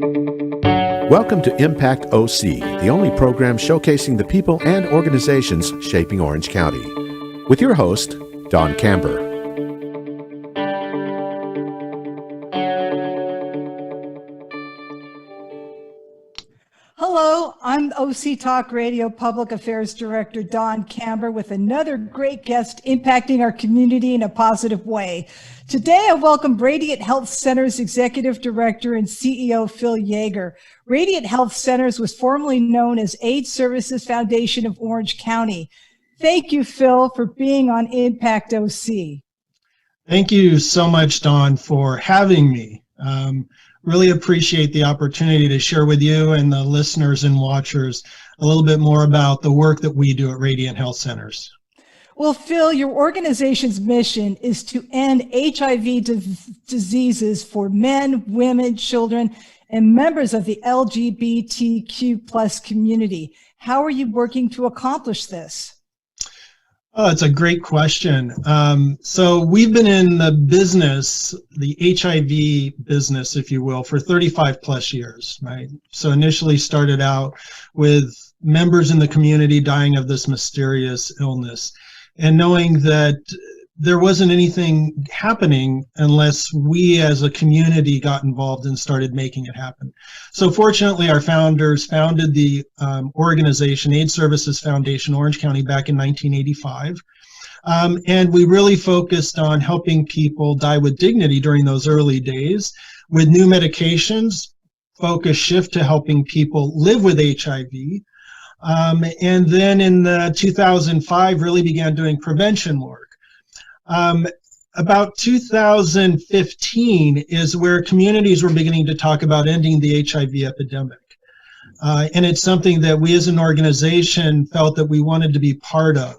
Welcome to Impact OC, the only program showcasing the people and organizations shaping Orange County. With your host, Don Camber. Hello, I'm OC Talk Radio Public Affairs Director Don Camber with another great guest impacting our community in a positive way. Today, I welcome Radiant Health Centers Executive Director and CEO Phil Yeager. Radiant Health Centers was formerly known as AIDS Services Foundation of Orange County. Thank you, Phil, for being on Impact OC. Thank you so much, Dawn, for having me. Really appreciate the opportunity to share with you and the listeners and watchers a little bit more about the work that we do at Radiant Health Centers. Well, Phil, your organization's mission is to end HIV diseases for men, women, children, and members of the LGBTQ plus community. How are you working to accomplish this? Oh, it's a great question. So we've been in the business, the HIV business, if you will, for 35 plus years, right? So initially started out with members in the community dying of this mysterious illness, and knowing that there wasn't anything happening unless we as a community got involved and started making it happen. So fortunately, our founders founded the organization, AIDS Services Foundation Orange County, back in 1985. And we really focused on helping people die with dignity during those early days with new medications, focus shift to helping people live with HIV. And then in 2005, really began doing prevention work. About 2015 is where communities were beginning to talk about ending the HIV epidemic. And it's something that we as an organization felt that we wanted to be part of,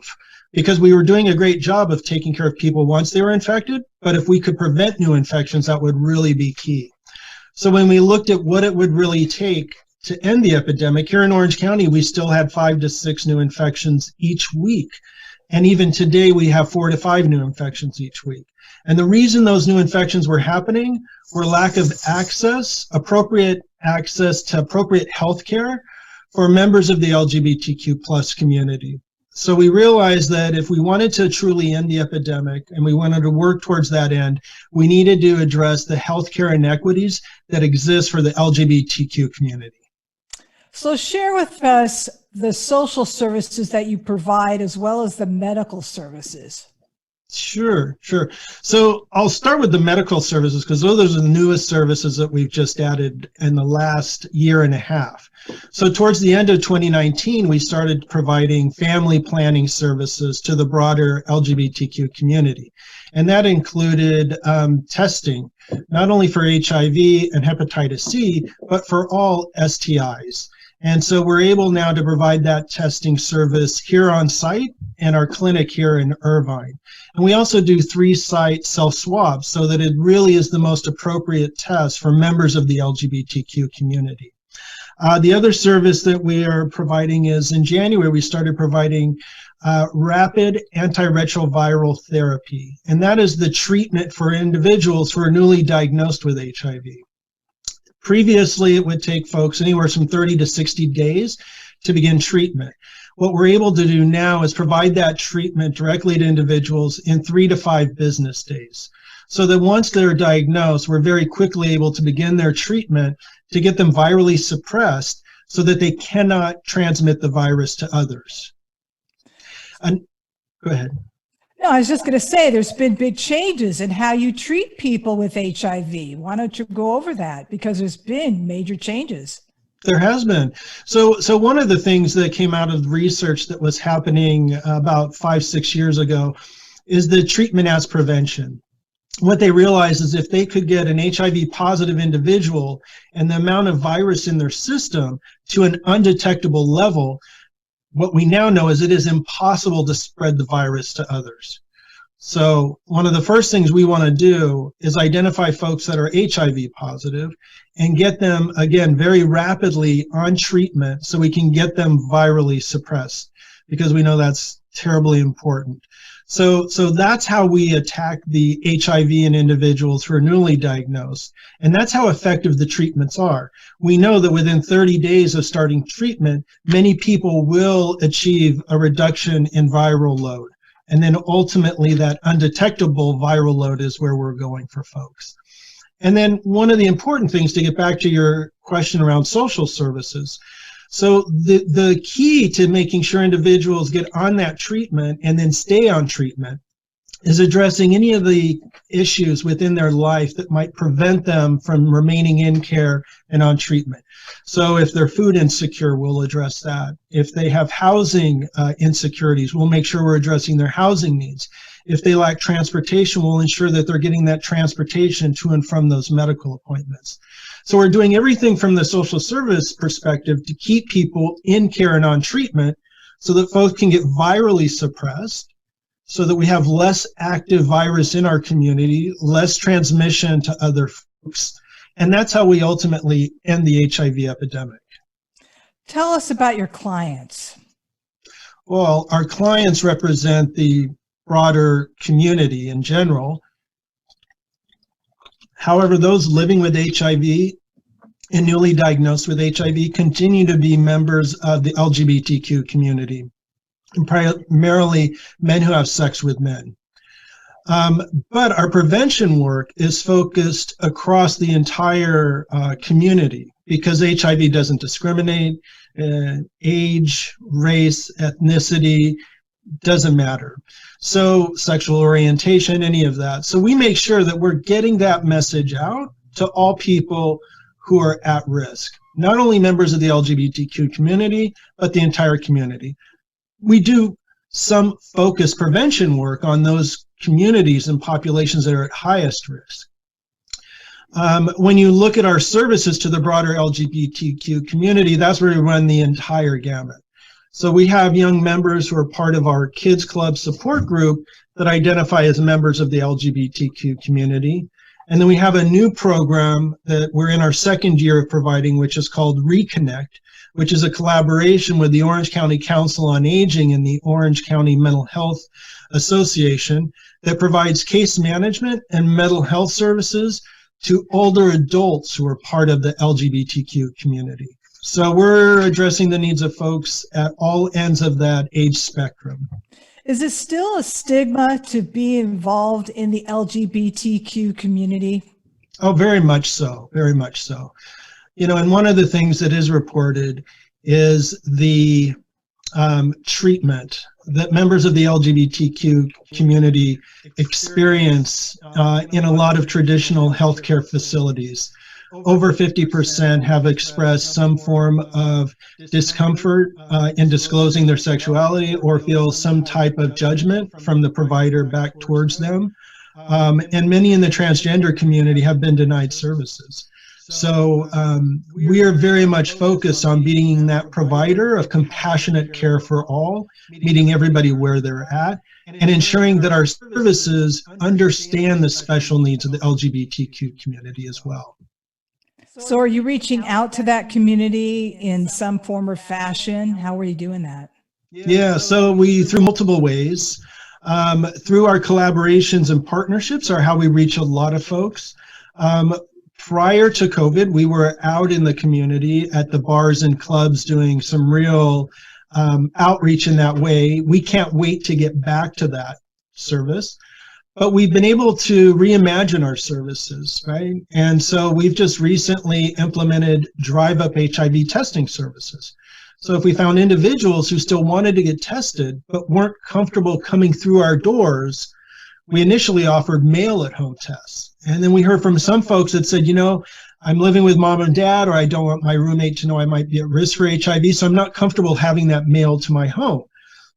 because we were doing a great job of taking care of people once they were infected, but if we could prevent new infections, that would really be key. So when we looked at what it would really take to end the epidemic, here in Orange County, we still had 5 to 6 new infections each week. And even today, we have 4 to 5 new infections each week. And the reason those new infections were happening were lack of appropriate access to appropriate health care for members of the LGBTQ plus community. So we realized that if we wanted to truly end the epidemic and we wanted to work towards that end, we needed to address the healthcare inequities that exist for the LGBTQ community. So share with us the social services that you provide as well as the medical services. Sure. So I'll start with the medical services because those are the newest services that we've just added in the last year and a half. So towards the end of 2019, we started providing family planning services to the broader LGBTQ community. And that included testing, not only for HIV and hepatitis C, but for all STIs. And so we're able now to provide that testing service here on site and our clinic here in Irvine. And we also do 3-site self-swabs so that it really is the most appropriate test for members of the LGBTQ community. The other service that we are providing is in January, we started providing rapid antiretroviral therapy. And that is the treatment for individuals who are newly diagnosed with HIV. Previously, it would take folks anywhere from 30 to 60 days to begin treatment. What we're able to do now is provide that treatment directly to individuals in 3 to 5 business days. So that once they're diagnosed, we're very quickly able to begin their treatment to get them virally suppressed so that they cannot transmit the virus to others. And go ahead. No, I was just going to say there's been big changes in how you treat people with HIV. Why don't you go over that? Because there's been major changes. There has been. So one of the things that came out of research that was happening about 5-6 years ago is the treatment as prevention. What they realized is if they could get an HIV positive individual and the amount of virus in their system to an undetectable level, what we now know is it is impossible to spread the virus to others. So one of the first things we want to do is identify folks that are HIV positive and get them, again, very rapidly on treatment so we can get them virally suppressed, because we know that's terribly important. So that's how we attack the HIV in individuals who are newly diagnosed. And that's how effective the treatments are. We know that within 30 days of starting treatment, many people will achieve a reduction in viral load. And then ultimately that undetectable viral load is where we're going for folks. And then one of the important things, to get back to your question around social services, so the key to making sure individuals get on that treatment and then stay on treatment is addressing any of the issues within their life that might prevent them from remaining in care and on treatment. So if they're food insecure, we'll address that. If they have housing insecurities, we'll make sure we're addressing their housing needs. If they lack transportation, we'll ensure that they're getting that transportation to and from those medical appointments. So we're doing everything from the social service perspective to keep people in care and on treatment so that folks can get virally suppressed, so that we have less active virus in our community, less transmission to other folks. And that's how we ultimately end the HIV epidemic. Tell us about your clients. Well, our clients represent the broader community in general. However, those living with HIV and newly diagnosed with HIV continue to be members of the LGBTQ community, and primarily men who have sex with men. But our prevention work is focused across the entire community, because HIV doesn't discriminate. Age, race, ethnicity, doesn't matter. So sexual orientation, any of that. So we make sure that we're getting that message out to all people who are at risk, not only members of the LGBTQ community, but the entire community. We do some focused prevention work on those communities and populations that are at highest risk. When you look at our services to the broader LGBTQ community, that's where we run the entire gamut. So we have young members who are part of our Kids Club support group that identify as members of the LGBTQ community. And then we have a new program that we're in our second year of providing, which is called Reconnect, which is a collaboration with the Orange County Council on Aging and the Orange County Mental Health Association that provides case management and mental health services to older adults who are part of the LGBTQ community. So we're addressing the needs of folks at all ends of that age spectrum. Is it still a stigma to be involved in the LGBTQ community? Oh, very much so, very much so. You know, and one of the things that is reported is the treatment that members of the LGBTQ community experience in a lot of traditional healthcare facilities. Over 50% have expressed some form of discomfort in disclosing their sexuality or feel some type of judgment from the provider back towards them. And many in the transgender community have been denied services. So we are very much focused on being that provider of compassionate care for all, meeting everybody where they're at, and ensuring that our services understand the special needs of the LGBTQ community as well. So are you reaching out to that community in some form or fashion? How are you doing that? Yeah, so we, through multiple ways, through our collaborations and partnerships are how we reach a lot of folks. Prior to COVID, we were out in the community at the bars and clubs doing some real outreach in that way. We can't wait to get back to that service. But we've been able to reimagine our services, right? And so we've just recently implemented drive-up HIV testing services. So if we found individuals who still wanted to get tested but weren't comfortable coming through our doors, we initially offered mail-at-home tests. And then we heard from some folks that said, you know, I'm living with mom and dad, or I don't want my roommate to know I might be at risk for HIV, so I'm not comfortable having that mailed to my home.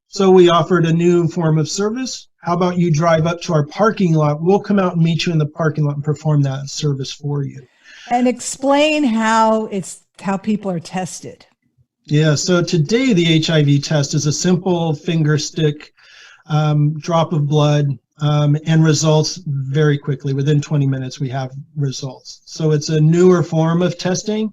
So we offered a new form of service. How about you drive up to our parking lot? We'll come out and meet you in the parking lot and perform that service for you. And explain how people are tested. Yeah, so today the HIV test is a simple finger stick drop of blood and results very quickly. Within 20 minutes, we have results. So it's a newer form of testing.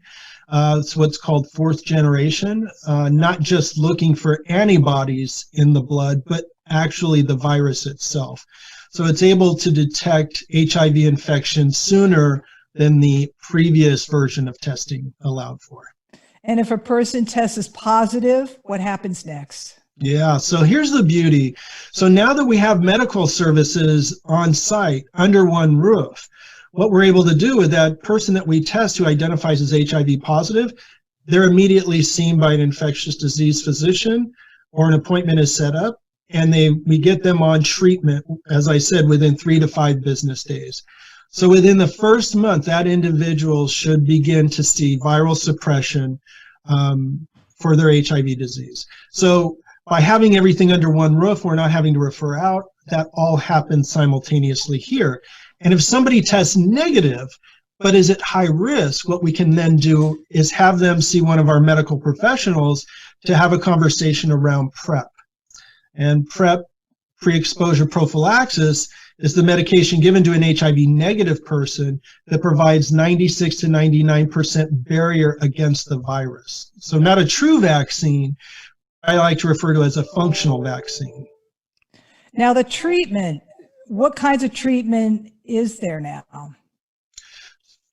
It's what's called fourth generation, not just looking for antibodies in the blood, but actually the virus itself. So it's able to detect HIV infection sooner than the previous version of testing allowed for. And if a person tests as positive, what happens next? Yeah, so here's the beauty. So now that we have medical services on site under one roof, what we're able to do with that person that we test who identifies as HIV positive, they're immediately seen by an infectious disease physician, or an appointment is set up, and we get them on treatment, as I said, within 3 to 5 business days. So within the first month, that individual should begin to see viral suppression for their HIV disease. So by having everything under one roof, we're not having to refer out. That all happens simultaneously here. And if somebody tests negative, but is at high risk, what we can then do is have them see one of our medical professionals to have a conversation around PrEP. And PrEP, pre-exposure prophylaxis, is the medication given to an HIV negative person that provides 96 to 99% barrier against the virus. So not a true vaccine, I like to refer to as a functional vaccine. Now the treatment, what kinds of treatment is there now?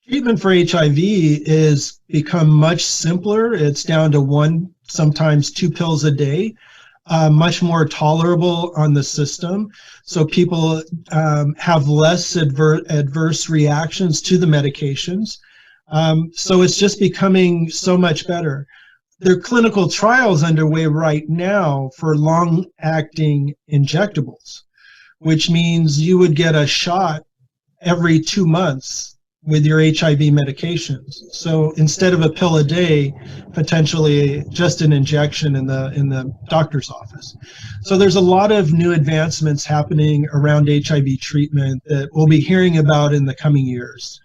Treatment for HIV is become much simpler. It's down to 1, sometimes 2 pills a day, much more tolerable on the system. So people have less adverse reactions to the medications. So it's just becoming so much better. There are clinical trials underway right now for long-acting injectables, which means you would get a shot every 2 months with your HIV medications. So instead of a pill a day, potentially just an injection in the doctor's office. So there's a lot of new advancements happening around HIV treatment that we'll be hearing about in the coming years.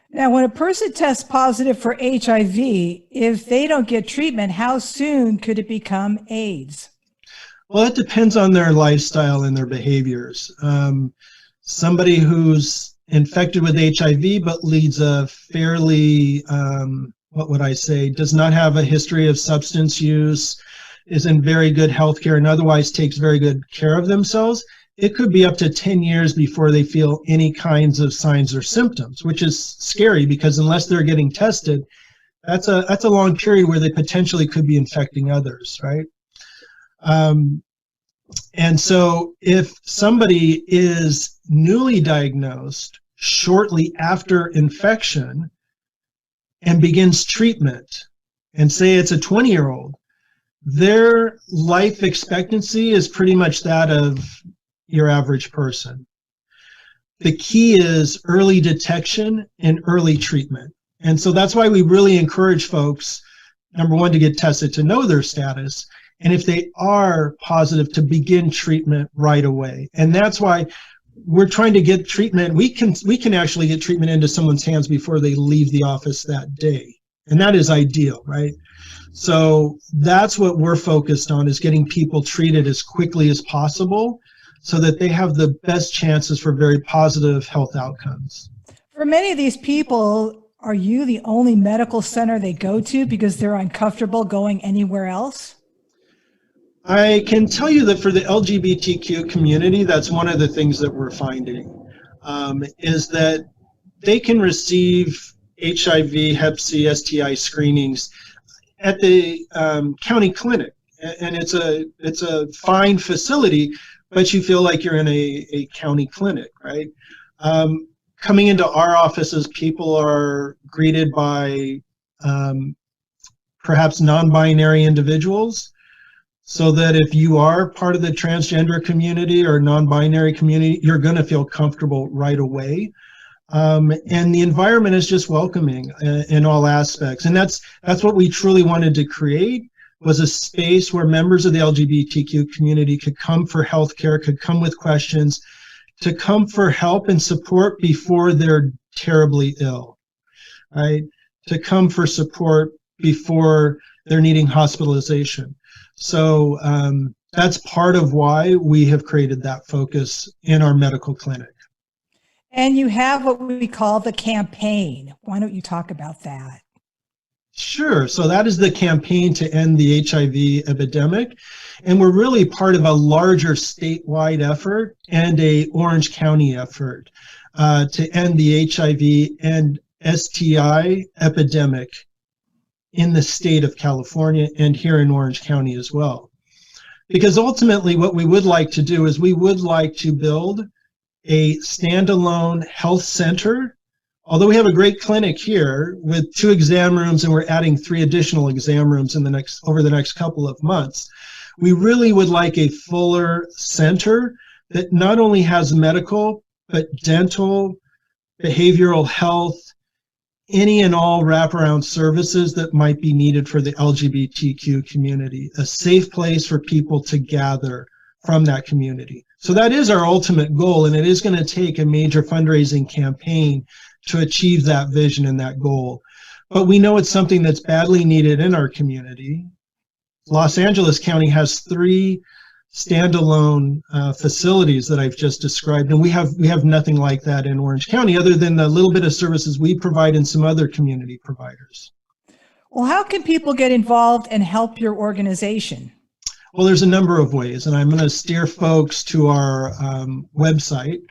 Now, when a person tests positive for HIV, if they don't get treatment, how soon could it become AIDS? Well, it depends on their lifestyle and their behaviors. Somebody who's infected with HIV but leads a fairly, does not have a history of substance use, is in very good health care, and otherwise takes very good care of themselves, it could be up to 10 years before they feel any kinds of signs or symptoms, which is scary because unless they're getting tested, that's a long period where they potentially could be infecting others, right? And so if somebody is newly diagnosed shortly after infection and begins treatment, and say it's a 20-year-old, their life expectancy is pretty much that of your average person. The key is early detection and early treatment. And so that's why we really encourage folks, number one, to get tested to know their status, and if they are positive, to begin treatment right away. And that's why we're trying to get treatment. We can actually get treatment into someone's hands before they leave the office that day. And that is ideal, right? So that's what we're focused on, is getting people treated as quickly as possible so that they have the best chances for very positive health outcomes. For many of these people, are you the only medical center they go to because they're uncomfortable going anywhere else? I can tell you that for the LGBTQ community, that's one of the things that we're finding, is that they can receive HIV, Hep C, STI screenings at the county clinic, and it's a fine facility, but you feel like you're in a county clinic, right? Coming into our offices, people are greeted by perhaps non-binary individuals, so that if you are part of the transgender community or non-binary community, you're going to feel comfortable right away. And the environment is just welcoming in all aspects. And that's what we truly wanted to create, was a space where members of the LGBTQ community could come for healthcare, could come with questions, to come for help and support before they're terribly ill, right? To come for support before they're needing hospitalization. So that's part of why we have created that focus in our medical clinic. And you have what we call the campaign. Why don't you talk about that? Sure. So that is the campaign to end the HIV epidemic. And we're really part of a larger statewide effort and a Orange County effort to end the HIV and STI epidemic in the state of California and here in Orange County as well. Because ultimately what we would like to do is we would like to build a standalone health center. Although we have a great clinic here with 2 exam rooms and we're adding 3 additional exam rooms over the next couple of months, we really would like a fuller center that not only has medical, but dental, behavioral health, any and all wraparound services that might be needed for the LGBTQ community, a safe place for people to gather from that community. So that is our ultimate goal, and it is going to take a major fundraising campaign to achieve that vision and that goal. But we know it's something that's badly needed in our community. Los Angeles County has 3 standalone facilities that I've just described, and we have nothing like that in Orange County other than the little bit of services we provide and some other community providers. Well, how can people get involved and help your organization? Well, there's a number of ways, and I'm going to steer folks to our website,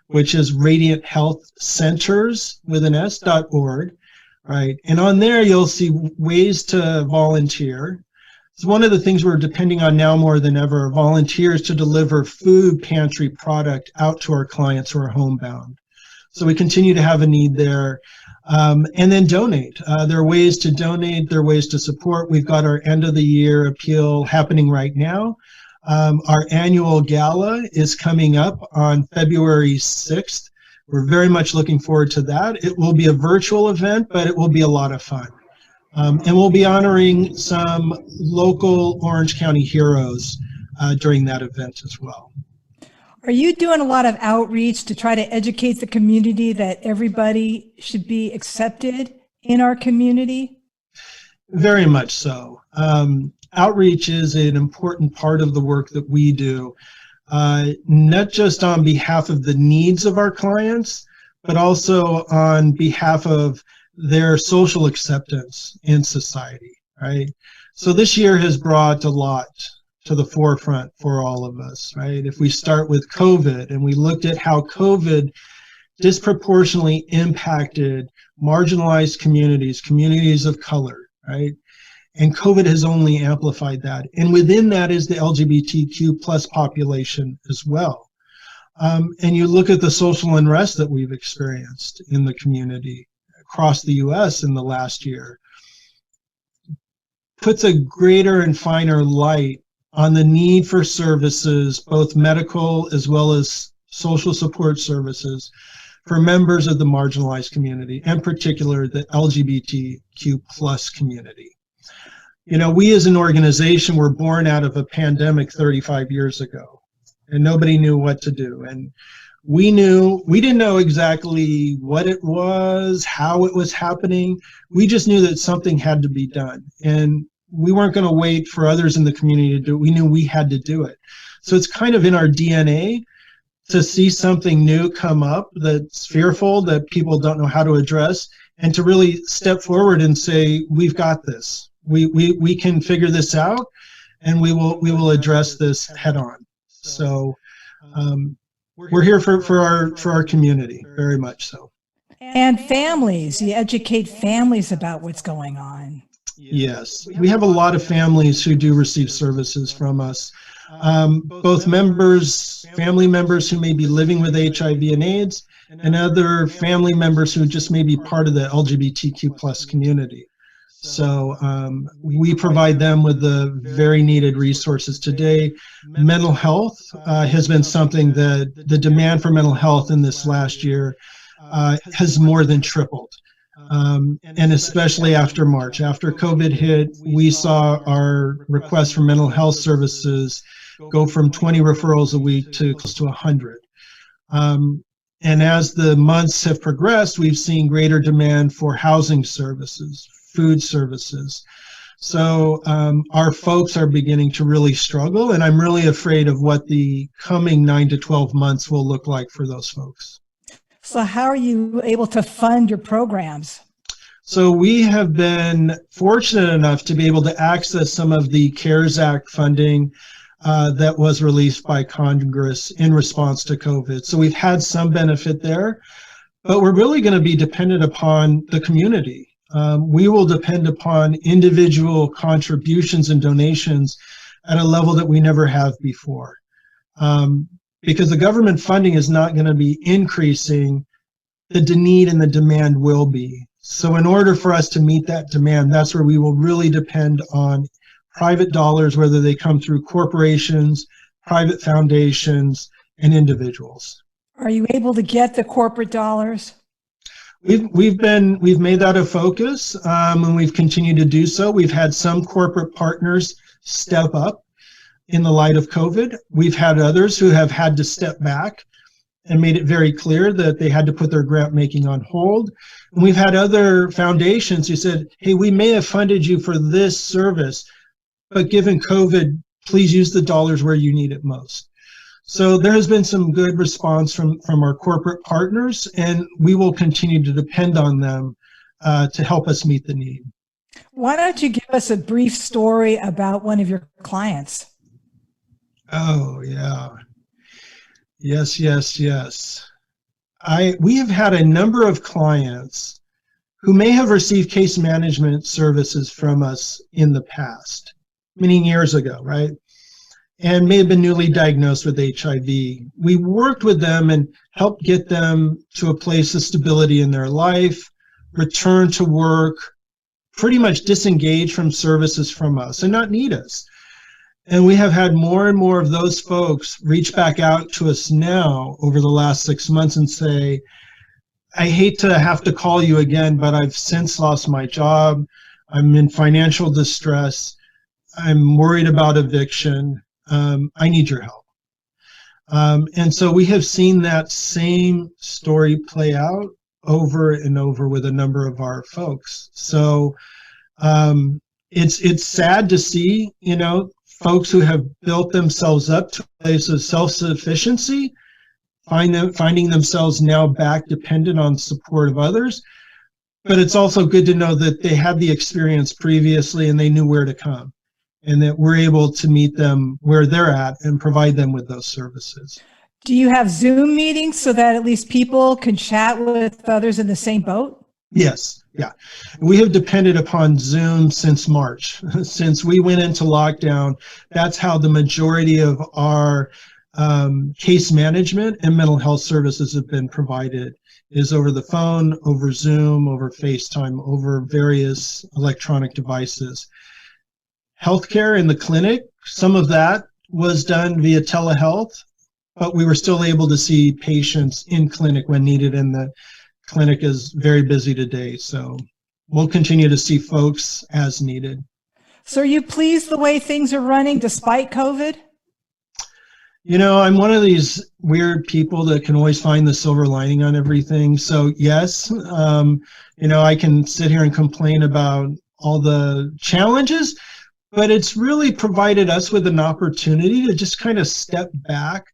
which is radianthealthcenters.org, right? And on there, you'll see ways to volunteer. So one of the things we're depending on now more than ever are volunteers to deliver food pantry product out to our clients who are homebound. So we continue to have a need there. And then donate. There are ways to donate. There are ways to support. We've got our end of the year appeal happening right now. Our annual gala is coming up on February 6th. We're very much looking forward to that. It will be a virtual event, but it will be a lot of fun. And we'll be honoring some local Orange County heroes during that event as well. Are you doing a lot of outreach to try to educate the community that everybody should be accepted in our community? Very much so. Outreach is an important part of the work that we do, not just on behalf of the needs of our clients, but also on behalf of their social acceptance in society, right? So this year has brought a lot to the forefront for all of us, right? If we start with COVID and we looked at how COVID disproportionately impacted marginalized communities, communities of color, right? And COVID has only amplified that. And within that is the LGBTQ plus population as well. And you look at the social unrest that we've experienced in the community across the US in the last year, puts a greater and finer light on the need for services, both medical as well as social support services for members of the marginalized community, in particular the LGBTQ plus community. You know, we as an organization were born out of a pandemic 35 years ago, and nobody knew what to do. And we didn't know exactly what it was, how it was happening. We just knew that something had to be done. And we weren't going to wait for others in the community to do it. We knew we had to do it. So it's kind of in our DNA to see something new come up that's fearful, that people don't know how to address, and to really step forward and say, we've got this. We can figure this out, and we will address this head on. So we're here for our community, very much so. And families, you educate families about what's going on. Yes, we have a lot of families who do receive services from us, both family members who may be living with HIV and AIDS, and other family members who just may be part of the LGBTQ plus community. So we provide them with the very needed resources today. Mental health has been something that the demand for mental health in this last year has more than tripled. And especially after March, after COVID hit, we saw our requests for mental health services go from 20 referrals a week to close to 100. And as the months have progressed, we've seen greater demand for housing services, food services. So our folks are beginning to really struggle, and I'm really afraid of what the coming 9 to 12 months will look like for those folks. So how are you able to fund your programs? So we have been fortunate enough to be able to access some of the CARES Act funding that was released by Congress in response to COVID. So we've had some benefit there, but we're really going to be dependent upon the community. We will depend upon individual contributions and donations at a level that we never have before. Because the government funding is not going to be increasing, the need and the demand will be. So in order for us to meet that demand, that's where we will really depend on private dollars, whether they come through corporations, private foundations, and individuals. Are you able to get the corporate dollars? We've made that a focus, and we've continued to do so. We've had some corporate partners step up in the light of COVID. We've had others who have had to step back and made it very clear that they had to put their grant making on hold. And we've had other foundations who said, hey, we may have funded you for this service, but given COVID, please use the dollars where you need it most. So there has been some good response from our corporate partners, and we will continue to depend on them to help us meet the need. Why don't you give us a brief story about one of your clients? Oh, yeah. Yes. We have had a number of clients who may have received case management services from us in the past, many years ago, right? And may have been newly diagnosed with HIV. We worked with them and helped get them to a place of stability in their life, return to work, pretty much disengage from services from us and not need us. And we have had more and more of those folks reach back out to us now over the last 6 months and say, I hate to have to call you again, but I've since lost my job. I'm in financial distress. I'm worried about eviction. I need your help. And so we have seen that same story play out over and over with a number of our folks. So it's sad to see, folks who have built themselves up to a place of self-sufficiency, finding themselves now back dependent on support of others. But it's also good to know that they had the experience previously and they knew where to come, and that we're able to meet them where they're at and provide them with those services. Do you have Zoom meetings so that at least people can chat with others in the same boat? Yes. Yeah. We have depended upon Zoom since March. Since we went into lockdown, that's how the majority of our case management and mental health services have been provided, is over the phone, over Zoom, over FaceTime, over various electronic devices. Healthcare in the clinic, some of that was done via telehealth, but we were still able to see patients in clinic when needed, and the clinic is very busy today. So we'll continue to see folks as needed. So are you pleased the way things are running despite COVID? I'm one of these weird people that can always find the silver lining on everything. So yes, I can sit here and complain about all the challenges, but it's really provided us with an opportunity to just kind of step back,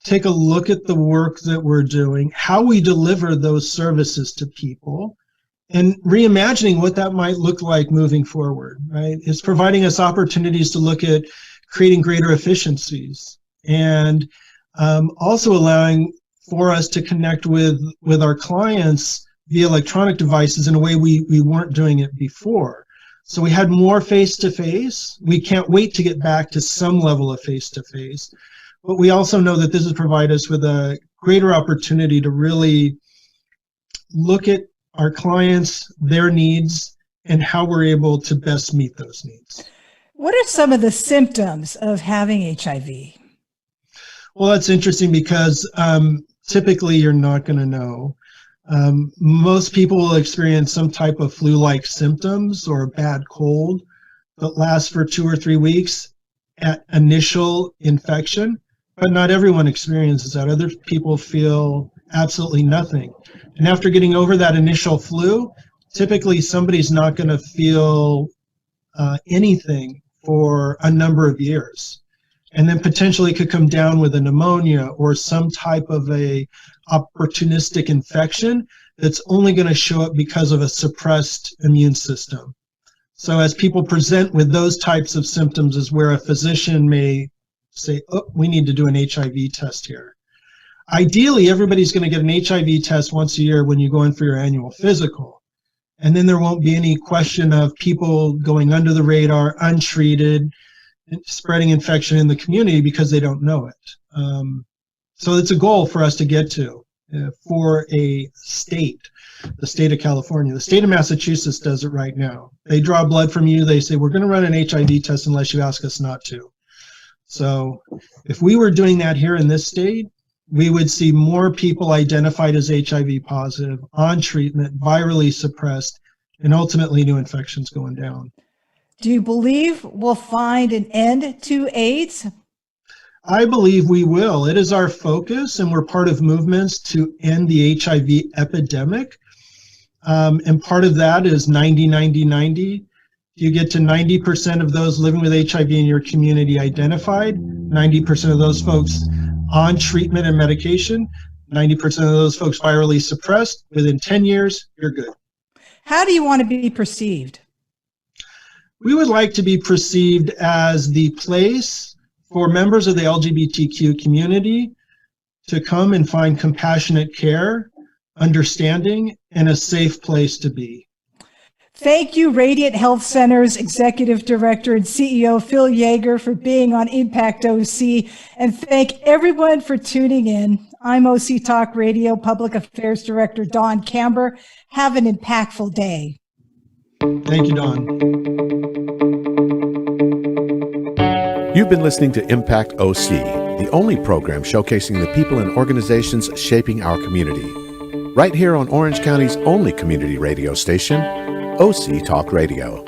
take a look at the work that we're doing, how we deliver those services to people, and reimagining what that might look like moving forward, right? It's providing us opportunities to look at creating greater efficiencies, and also allowing for us to connect with our clients via electronic devices in a way we weren't doing it before. So we had more face-to-face. We can't wait to get back to some level of face-to-face. But we also know that this has provided us with a greater opportunity to really look at our clients, their needs, and how we're able to best meet those needs. What are some of the symptoms of having HIV? Well, that's interesting because typically you're not going to know. Most people will experience some type of flu-like symptoms or a bad cold that lasts for 2 or 3 weeks at initial infection, but not everyone experiences that. Other people feel absolutely nothing. And after getting over that initial flu, typically somebody's not going to feel anything for a number of years, and then potentially could come down with a pneumonia or some type of a opportunistic infection that's only going to show up because of a suppressed immune system. So as people present with those types of symptoms is where a physician may say, oh, we need to do an HIV test here. Ideally, everybody's going to get an HIV test once a year when you go in for your annual physical. And then there won't be any question of people going under the radar, untreated, spreading infection in the community because they don't know it. So it's a goal for us to get to for a state, the state of California. The state of Massachusetts does it right now. They draw blood from you. They say, we're going to run an HIV test unless you ask us not to. So if we were doing that here in this state, we would see more people identified as HIV positive, on treatment, virally suppressed, and ultimately new infections going down. Do you believe we'll find an end to AIDS? I believe we will. It is our focus, and we're part of movements to end the HIV epidemic. And part of that is 90-90-90. You get to 90% of those living with HIV in your community identified, 90% of those folks on treatment and medication, 90% of those folks virally suppressed. Within 10 years, you're good. How do you want to be perceived? We would like to be perceived as the place for members of the LGBTQ community to come and find compassionate care, understanding, and a safe place to be. Thank you, Radiant Health Center's Executive Director and CEO, Phil Yeager, for being on Impact OC, and thank everyone for tuning in. I'm OC Talk Radio Public Affairs Director Dawn Camber. Have an impactful day. Thank you, Dawn. You've been listening to Impact OC, the only program showcasing the people and organizations shaping our community. Right here on Orange County's only community radio station, OC Talk Radio.